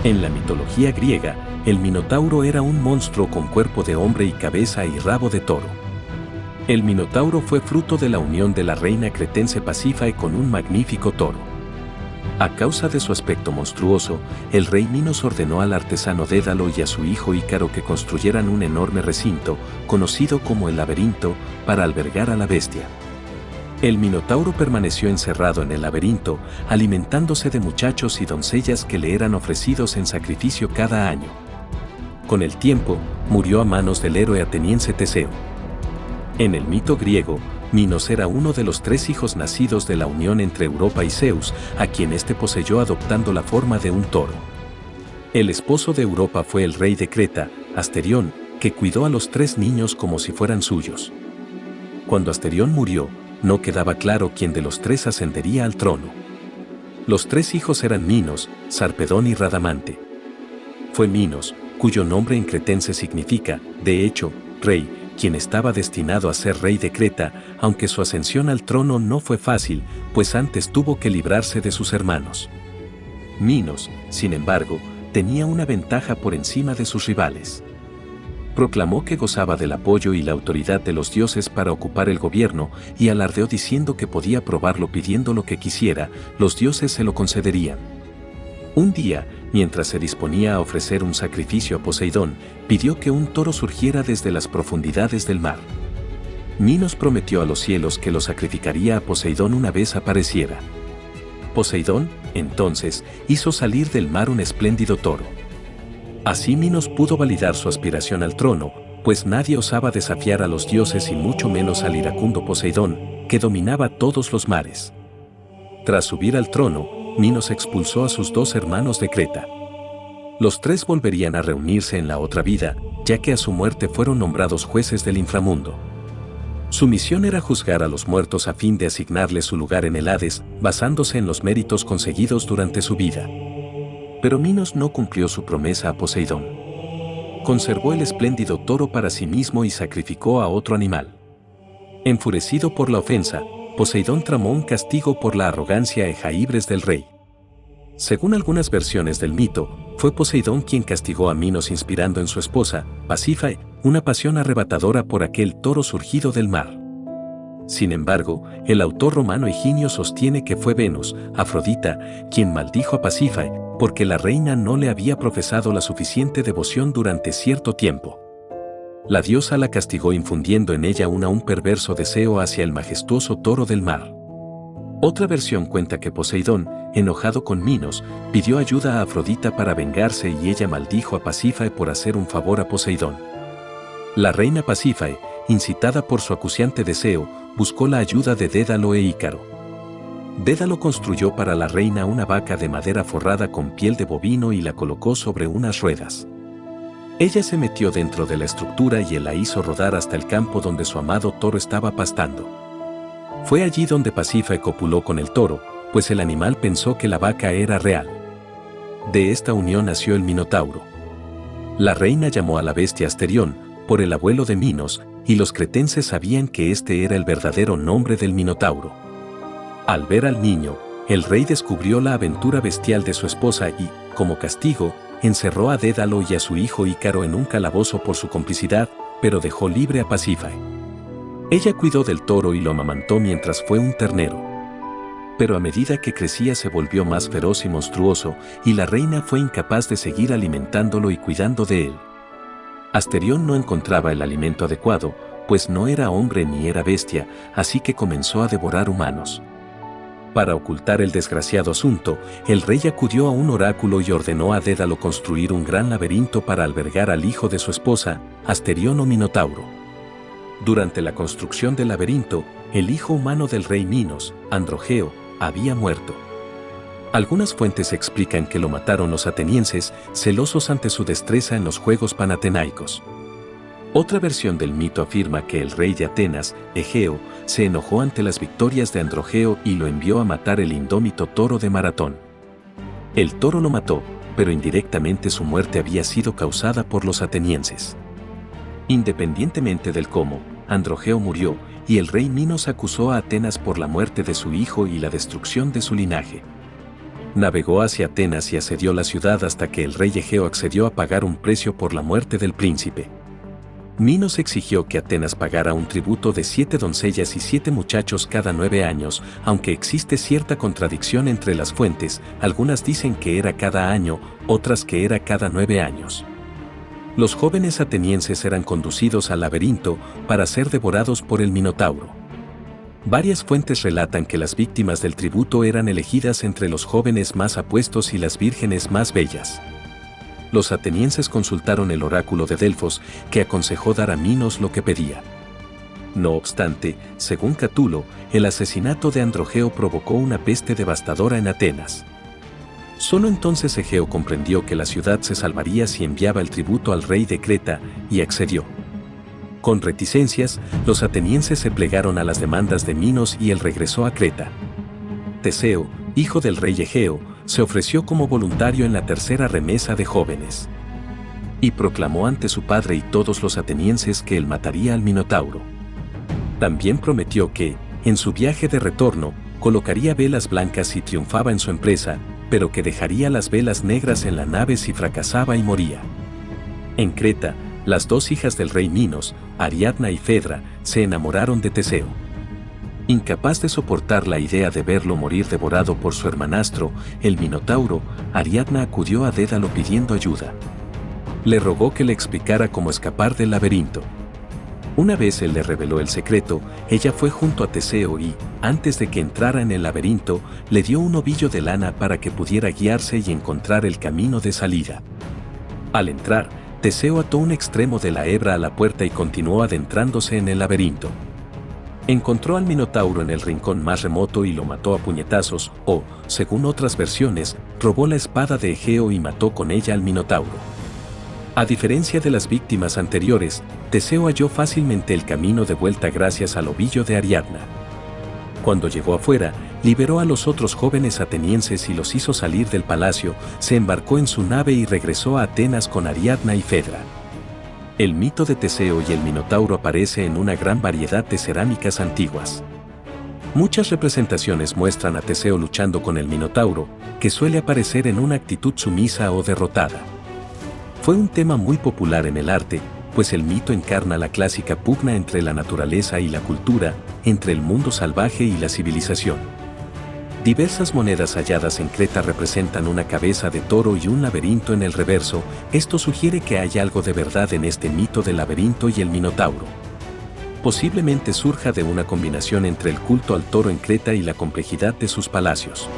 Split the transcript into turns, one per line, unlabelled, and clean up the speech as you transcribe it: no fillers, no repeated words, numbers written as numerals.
En la mitología griega, el Minotauro era un monstruo con cuerpo de hombre y cabeza y rabo de toro. El Minotauro fue fruto de la unión de la reina cretense Pasífae con un magnífico toro. A causa de su aspecto monstruoso, el rey Minos ordenó al artesano Dédalo y a su hijo Ícaro que construyeran un enorme recinto, conocido como el laberinto, para albergar a la bestia. El Minotauro permaneció encerrado en el laberinto, alimentándose de muchachos y doncellas que le eran ofrecidos en sacrificio cada año. Con el tiempo, murió a manos del héroe ateniense Teseo. En el mito griego, Minos era uno de los 3 hijos nacidos de la unión entre Europa y Zeus, a quien éste poseyó adoptando la forma de un toro. El esposo de Europa fue el rey de Creta, Asterión, que cuidó a los 3 niños como si fueran suyos. Cuando Asterión murió, no quedaba claro quién de los 3 ascendería al trono. Los 3 hijos eran Minos, Sarpedón y Radamante. Fue Minos, cuyo nombre en cretense significa, de hecho, rey, quien estaba destinado a ser rey de Creta, aunque su ascensión al trono no fue fácil, pues antes tuvo que librarse de sus hermanos. Minos, sin embargo, tenía una ventaja por encima de sus rivales. Proclamó que gozaba del apoyo y la autoridad de los dioses para ocupar el gobierno y alardeó diciendo que podía probarlo pidiendo lo que quisiera, los dioses se lo concederían. Un día, mientras se disponía a ofrecer un sacrificio a Poseidón, pidió que un toro surgiera desde las profundidades del mar. Minos prometió a los cielos que lo sacrificaría a Poseidón una vez apareciera. Poseidón, entonces, hizo salir del mar un espléndido toro. Así Minos pudo validar su aspiración al trono, pues nadie osaba desafiar a los dioses y mucho menos al iracundo Poseidón, que dominaba todos los mares. Tras subir al trono, Minos expulsó a sus 2 hermanos de Creta. Los 3 volverían a reunirse en la otra vida, ya que a su muerte fueron nombrados jueces del inframundo. Su misión era juzgar a los muertos a fin de asignarles su lugar en el Hades, basándose en los méritos conseguidos durante su vida. Pero Minos no cumplió su promesa a Poseidón. Conservó el espléndido toro para sí mismo y sacrificó a otro animal. Enfurecido por la ofensa, Poseidón tramó un castigo por la arrogancia e jaibres del rey. Según algunas versiones del mito, fue Poseidón quien castigó a Minos inspirando en su esposa, Pasífae, una pasión arrebatadora por aquel toro surgido del mar. Sin embargo, el autor romano Higinio sostiene que fue Venus, Afrodita, quien maldijo a Pasífae, porque la reina no le había profesado la suficiente devoción durante cierto tiempo. La diosa la castigó infundiendo en ella un perverso deseo hacia el majestuoso toro del mar. Otra versión cuenta que Poseidón, enojado con Minos, pidió ayuda a Afrodita para vengarse y ella maldijo a Pasífae por hacer un favor a Poseidón. La reina Pasífae, incitada por su acuciante deseo, buscó la ayuda de Dédalo e Ícaro. Dédalo construyó para la reina una vaca de madera forrada con piel de bovino y la colocó sobre unas ruedas. Ella se metió dentro de la estructura y él la hizo rodar hasta el campo donde su amado toro estaba pastando. Fue allí donde Pasífae copuló con el toro, pues el animal pensó que la vaca era real. De esta unión nació el Minotauro. La reina llamó a la bestia Asterión, por el abuelo de Minos, y los cretenses sabían que este era el verdadero nombre del Minotauro. Al ver al niño, el rey descubrió la aventura bestial de su esposa y, como castigo, encerró a Dédalo y a su hijo Ícaro en un calabozo por su complicidad, pero dejó libre a Pasífae. Ella cuidó del toro y lo amamantó mientras fue un ternero. Pero a medida que crecía se volvió más feroz y monstruoso, y la reina fue incapaz de seguir alimentándolo y cuidando de él. Asterión no encontraba el alimento adecuado, pues no era hombre ni era bestia, así que comenzó a devorar humanos. Para ocultar el desgraciado asunto, el rey acudió a un oráculo y ordenó a Dédalo construir un gran laberinto para albergar al hijo de su esposa, Asterión o Minotauro. Durante la construcción del laberinto, el hijo humano del rey Minos, Androgeo, había muerto. Algunas fuentes explican que lo mataron los atenienses, celosos ante su destreza en los Juegos Panatenaicos. Otra versión del mito afirma que el rey de Atenas, Egeo, se enojó ante las victorias de Androgeo y lo envió a matar el indómito toro de Maratón. El toro lo mató, pero indirectamente su muerte había sido causada por los atenienses. Independientemente del cómo, Androgeo murió, y el rey Minos acusó a Atenas por la muerte de su hijo y la destrucción de su linaje. Navegó hacia Atenas y asedió la ciudad hasta que el rey Egeo accedió a pagar un precio por la muerte del príncipe. Minos exigió que Atenas pagara un tributo de 7 doncellas y 7 muchachos cada 9 años, aunque existe cierta contradicción entre las fuentes, algunas dicen que era cada año, otras que era cada 9 años. Los jóvenes atenienses eran conducidos al laberinto para ser devorados por el Minotauro. Varias fuentes relatan que las víctimas del tributo eran elegidas entre los jóvenes más apuestos y las vírgenes más bellas. Los atenienses consultaron el oráculo de Delfos, que aconsejó dar a Minos lo que pedía. No obstante, según Catulo, el asesinato de Androgeo provocó una peste devastadora en Atenas. Solo entonces Egeo comprendió que la ciudad se salvaría si enviaba el tributo al rey de Creta, y accedió. Con reticencias, los atenienses se plegaron a las demandas de Minos y él regresó a Creta. Teseo, hijo del rey Egeo, se ofreció como voluntario en la tercera remesa de jóvenes. Y proclamó ante su padre y todos los atenienses que él mataría al Minotauro. También prometió que, en su viaje de retorno, colocaría velas blancas si triunfaba en su empresa, pero que dejaría las velas negras en la nave si fracasaba y moría. En Creta, las dos hijas del rey Minos, Ariadna y Fedra, se enamoraron de Teseo. Incapaz de soportar la idea de verlo morir devorado por su hermanastro, el Minotauro, Ariadna acudió a Dédalo pidiendo ayuda. Le rogó que le explicara cómo escapar del laberinto. Una vez él le reveló el secreto, ella fue junto a Teseo y, antes de que entrara en el laberinto, le dio un ovillo de lana para que pudiera guiarse y encontrar el camino de salida. Al entrar, Teseo ató un extremo de la hebra a la puerta y continuó adentrándose en el laberinto. Encontró al Minotauro en el rincón más remoto y lo mató a puñetazos, o, según otras versiones, robó la espada de Egeo y mató con ella al Minotauro. A diferencia de las víctimas anteriores, Teseo halló fácilmente el camino de vuelta gracias al ovillo de Ariadna. Cuando llegó afuera, liberó a los otros jóvenes atenienses y los hizo salir del palacio, se embarcó en su nave y regresó a Atenas con Ariadna y Fedra. El mito de Teseo y el Minotauro aparece en una gran variedad de cerámicas antiguas. Muchas representaciones muestran a Teseo luchando con el Minotauro, que suele aparecer en una actitud sumisa o derrotada. Fue un tema muy popular en el arte, pues el mito encarna la clásica pugna entre la naturaleza y la cultura, entre el mundo salvaje y la civilización. Diversas monedas halladas en Creta representan una cabeza de toro y un laberinto en el reverso. Esto sugiere que hay algo de verdad en este mito del laberinto y el Minotauro. Posiblemente surja de una combinación entre el culto al toro en Creta y la complejidad de sus palacios.